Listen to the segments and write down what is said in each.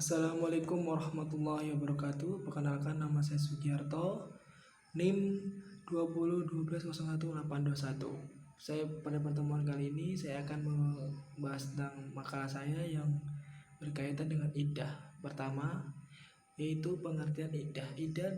Assalamualaikum warahmatullahi wabarakatuh. Perkenalkan, nama saya Sugiarto, NIM 2012011821. Saya pada pertemuan kali ini saya akan membahas tentang makalah saya yang berkaitan dengan iddah. Pertama, yaitu pengertian iddah. Iddah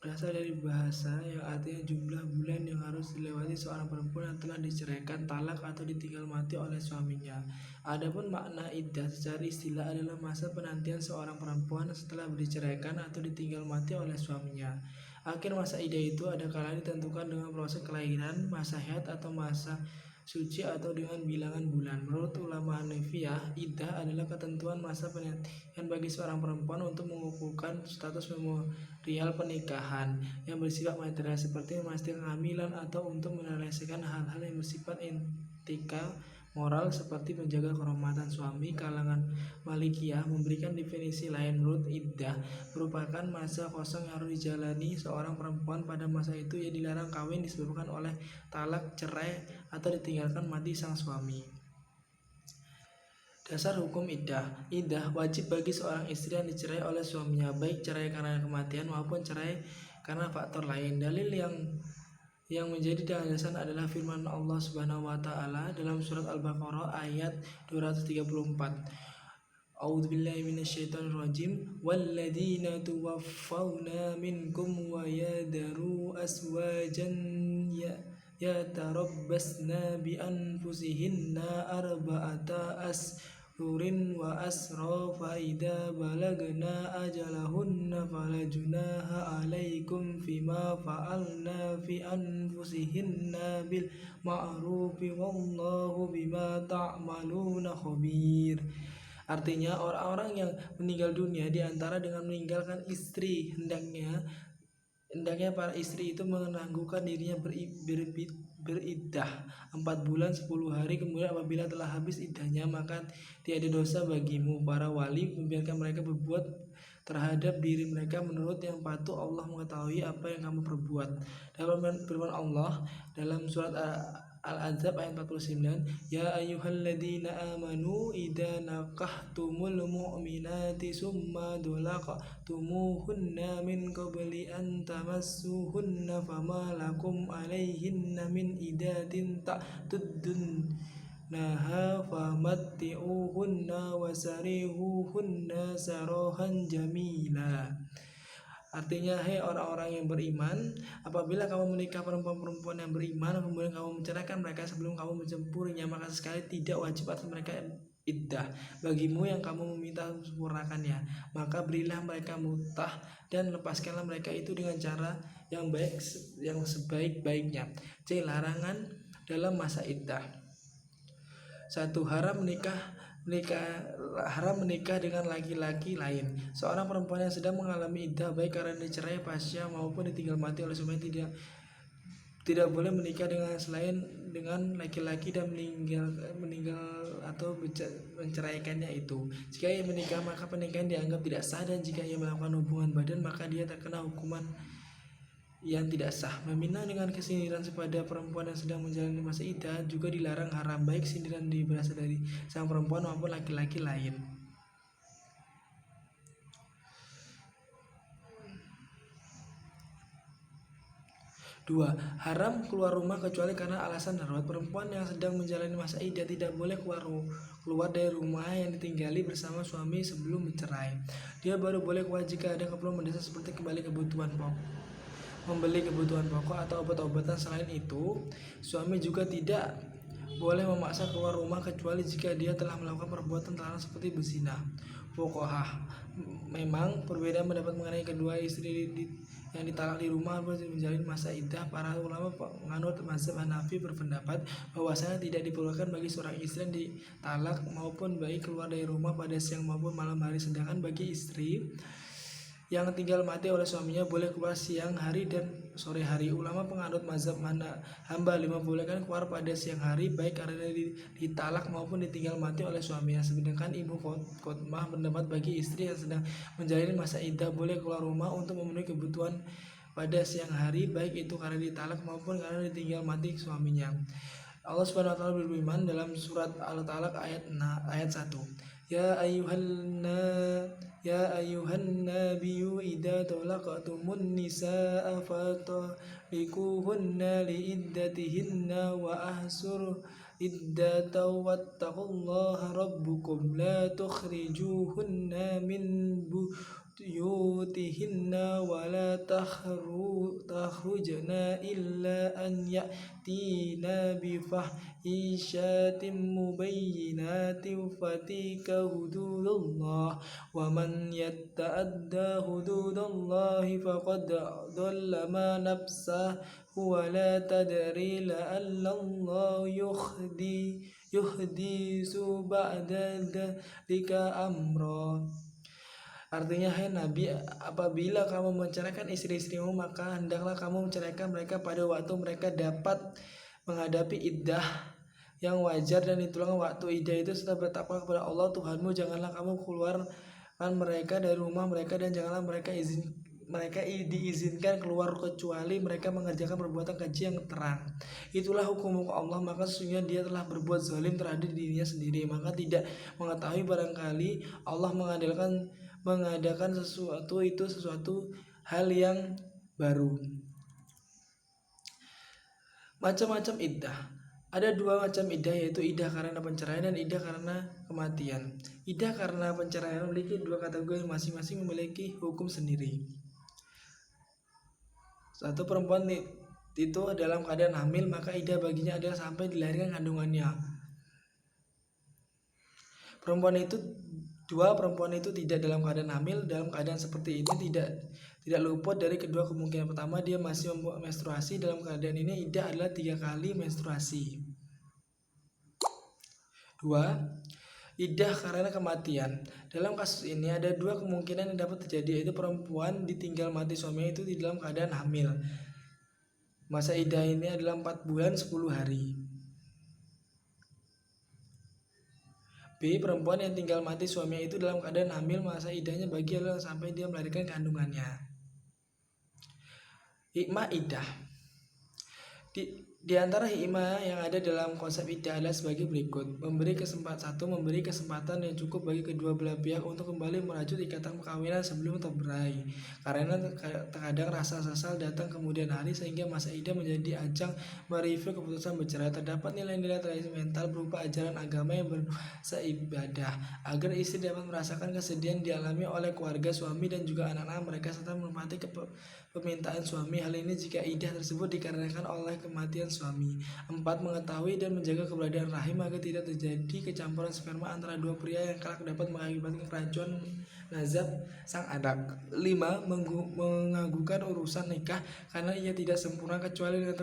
berasal dari bahasa yang artinya jumlah bulan yang harus dilewati seorang perempuan yang telah diceraikan, talak, atau ditinggal mati oleh suaminya. Adapun makna iddah secara istilah adalah masa penantian seorang perempuan setelah diceraikan atau ditinggal mati oleh suaminya. Akhir masa iddah itu ada kalanya ditentukan dengan proses kelahiran, masa haid atau masa suci, atau dengan bilangan bulan. Menurut ulama Hanafiyah, iddah adalah ketentuan masa penantian bagi seorang perempuan untuk mengukuhkan status memorial pernikahan yang bersifat material seperti memastikan kehamilan, atau untuk menyelesaikan hal-hal yang bersifat etika moral seperti menjaga kehormatan suami. Kalangan Malikiyah memberikan definisi lain. Menurut iddah merupakan masa kosong yang harus dijalani seorang perempuan. Pada masa itu ia dilarang kawin disebabkan oleh talak, cerai, atau ditinggalkan mati sang suami. Dasar hukum iddah. Iddah wajib bagi seorang istri yang dicerai oleh suaminya, baik cerai karena kematian maupun cerai karena faktor lain. Dalil yang menjadi dasar adalah firman Allah Subhanahu wa taala dalam surat Al-Baqarah ayat 234. A'udzubillahi minasyaitonirrajim. Walladzina tuwaffawna minkum wa yadharu aswajan yatarabbasna bi anfusihinna arba'ata ashhurin wa asra fa idza balagna ajalahunna fala junaha 'alaikum fima fa'alna fi anfusihinna bil ma'rufi wallahu bima ta'maluna khabir. Artinya, orang-orang yang meninggal dunia di antara dengan meninggalkan istri, hendaknya para istri itu menangguhkan dirinya beriddah 4 bulan 10 hari. Kemudian apabila telah habis iddahnya, maka tiada dosa bagimu para wali membiarkan mereka berbuat terhadap diri mereka menurut yang patuh. Allah mengetahui apa yang kamu perbuat. Dalam firman Allah dalam surat Al-Ahzab ayat 49, ya ayyuhalladzina amanu idza nakahtumul mu'minati summa dolaqtumuhunna min qabli an tamassuhunna fama lakum alaihinna min iddatin ta'tuddunaha famatti'uhunna wasarihuhunna sarahan jamila. Artinya, hai orang-orang yang beriman, apabila kamu menikah perempuan-perempuan yang beriman, kemudian kamu menceraikan mereka sebelum kamu mencampurinya, maka sekali tidak wajib atas mereka iddah bagimu yang kamu meminta sempurnakannya. Maka berilah mereka mutah dan lepaskanlah mereka itu dengan cara yang baik, yang sebaik-baiknya. Larangan dalam masa iddah. 1. Haram menikah dengan laki-laki lain. Seorang perempuan yang sedang mengalami iddah baik karena dicerai pasca maupun ditinggal mati oleh suaminya tidak boleh menikah dengan selain dengan laki-laki dan meninggal atau menceraikannya itu. Jika ia menikah, maka pernikahan dianggap tidak sah, dan jika ia melakukan hubungan badan, maka dia terkena hukuman yang tidak sah. Meminang dengan kesindiran pada perempuan yang sedang menjalani masa iddah juga dilarang. Haram baik sindiran berasal dari sang perempuan maupun laki-laki lain. 2. Haram keluar rumah kecuali karena alasan darurat. Perempuan yang sedang menjalani masa iddah tidak boleh keluar dari rumah yang ditinggali bersama suami sebelum bercerai. Dia baru boleh keluar jika ada keperluan mendesak seperti membeli kebutuhan pokok atau obat-obatan. Selain itu, suami juga tidak boleh memaksa keluar rumah kecuali jika dia telah melakukan perbuatan terlarang seperti berzina. Fuqaha memang perbedaan pendapat mengenai kedua istri yang ditalak di rumah menjalani masa iddah. Para ulama penganut mazhab Hanafi berpendapat bahwasanya tidak diperbolehkan bagi seorang istri yang ditalak maupun baik keluar dari rumah pada siang maupun malam hari. Sedangkan bagi istri yang tinggal mati oleh suaminya boleh keluar siang hari dan sore hari. Ulama penganut mazhab Hambali membolehkan keluar pada siang hari baik karena ditalak maupun ditinggal mati oleh suaminya. Sedangkan Ibnu Qudamah pendapat bagi istri yang sedang menjalani masa iddah boleh keluar rumah untuk memenuhi kebutuhan pada siang hari baik itu karena ditalak maupun karena ditinggal mati suaminya. Allah Subhanahu wa taala berfirman dalam surat Al-Talaq ayat 1. يا أيها يا أيها النبي إذا طلقتم النساء فطلقوهن لعدتهن وأحصوا العدة واتقوا الله ربكم لا تخرجوهن من بيوتهن ولا تخرجن إلا أن يأتينا بفاحشة مبينات فتلك حدود الله ومن يتعدى حدود الله فقد ظلم نفسه ولا تدري لعل الله يحدث بعد ذلك أمرا. Artinya, hai Nabi, apabila kamu menceraikan istri-istrimu, maka hendaklah kamu menceraikan mereka pada waktu mereka dapat menghadapi iddah yang wajar, dan itulah waktu iddah itu setelah bertakwa kepada Allah Tuhanmu. Janganlah kamu keluarkan mereka dari rumah mereka, dan janganlah mereka diizinkan keluar kecuali mereka mengerjakan perbuatan keji yang terang. Itulah hukum Allah, maka sesungguhnya dia telah berbuat zalim terhadap dirinya sendiri. Maka tidak mengetahui barangkali Allah mengadakan sesuatu hal yang baru. Macam-macam iddah. Ada dua macam iddah, yaitu iddah karena penceraian dan iddah karena kematian. Iddah karena penceraian memiliki dua kategori, masing-masing memiliki hukum sendiri. Satu, perempuan itu dalam keadaan hamil, maka iddah baginya adalah sampai dilahirkan kandungannya. Perempuan itu tidak dalam keadaan hamil. Dalam keadaan seperti ini tidak luput dari kedua kemungkinan. Pertama, dia masih menstruasi. Dalam keadaan ini iddah adalah 3 kali menstruasi. 2. Iddah karena kematian. Dalam kasus ini ada 2 kemungkinan yang dapat terjadi, yaitu perempuan ditinggal mati suaminya itu di dalam keadaan hamil. Masa iddah ini adalah 4 bulan 10 hari. B. Perempuan yang tinggal mati suaminya itu dalam keadaan hamil, masa iddahnya bagi adalah sampai dia melahirkan kandungannya. Hikmah iddah. Di antara hikmah yang ada dalam konsep iddah adalah sebagai berikut. Memberi kesempatan yang cukup bagi kedua belah pihak untuk kembali merajut ikatan perkawinan sebelum terberai. Karena terkadang rasa sesal datang kemudian hari, sehingga masa iddah menjadi ajang mereview keputusan bercerai. Terdapat nilai-nilai tradisi mental berupa ajaran agama yang bernuansa ibadah, agar istri dapat merasakan kesedihan dialami oleh keluarga suami dan juga anak-anak mereka, serta menempati permintaan suami. Hal ini jika iddah tersebut dikarenakan oleh kematian suami. 4. Mengetahui dan menjaga keberadaan rahim agar tidak terjadi kecampuran sperma antara dua pria yang kelak dapat mengakibatkan keracunan nazab sang anak. 5. Mengagukan urusan nikah karena ia tidak sempurna kecuali dengan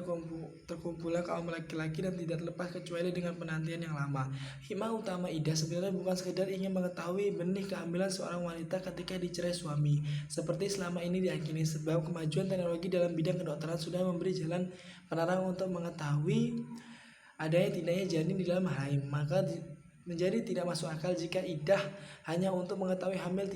terkumpulnya kaum laki-laki dan tidak lepas kecuali dengan penantian yang lama. Hikmah utama iddah sebenarnya bukan sekedar ingin mengetahui benih kehamilan seorang wanita ketika dicerai suami, seperti selama ini diyakini, sebab kemajuan teknologi dalam bidang kedokteran sudah memberi jalan penerang untuk mengetahui adanya tidaknya janin di dalam rahim. Maka menjadi tidak masuk akal jika iddah hanya untuk mengetahui hamil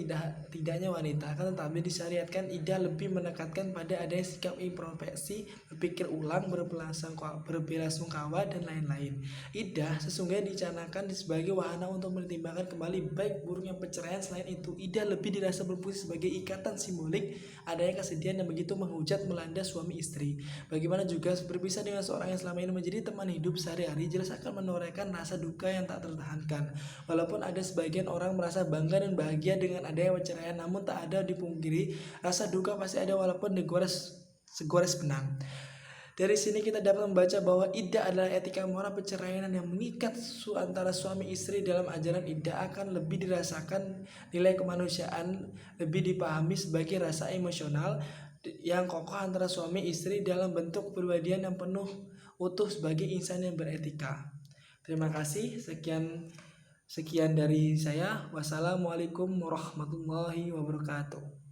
tidaknya wanita. Akan tetapi disyariatkan iddah lebih menekankan pada adanya sikap introspeksi, berpikir ulang, berbelasungkawa dan lain-lain. Iddah sesungguhnya dicanangkan sebagai wahana untuk mempertimbangkan kembali baik buruknya perceraian. Selain itu, iddah lebih dirasa berfungsi sebagai ikatan simbolik adanya kesedihan yang begitu menghujat melanda suami istri. Bagaimana juga berpisah dengan seorang yang selama ini menjadi teman hidup sehari-hari jelas akan menorehkan rasa duka yang tak tertahankan. Walaupun ada sebagian orang merasa bangga dan bahagia dengan adanya perceraian, namun tak ada dipungkiri rasa duka pasti ada walaupun segores benang. Dari sini kita dapat membaca bahwa iddah adalah etika moral perceraian yang mengikat antara suami istri. Dalam ajaran iddah akan lebih dirasakan nilai kemanusiaan, lebih dipahami sebagai rasa emosional yang kokoh antara suami istri dalam bentuk kepribadian yang penuh utuh sebagai insan yang beretika. Terima kasih, sekian dari saya. Wassalamualaikum warahmatullahi wabarakatuh.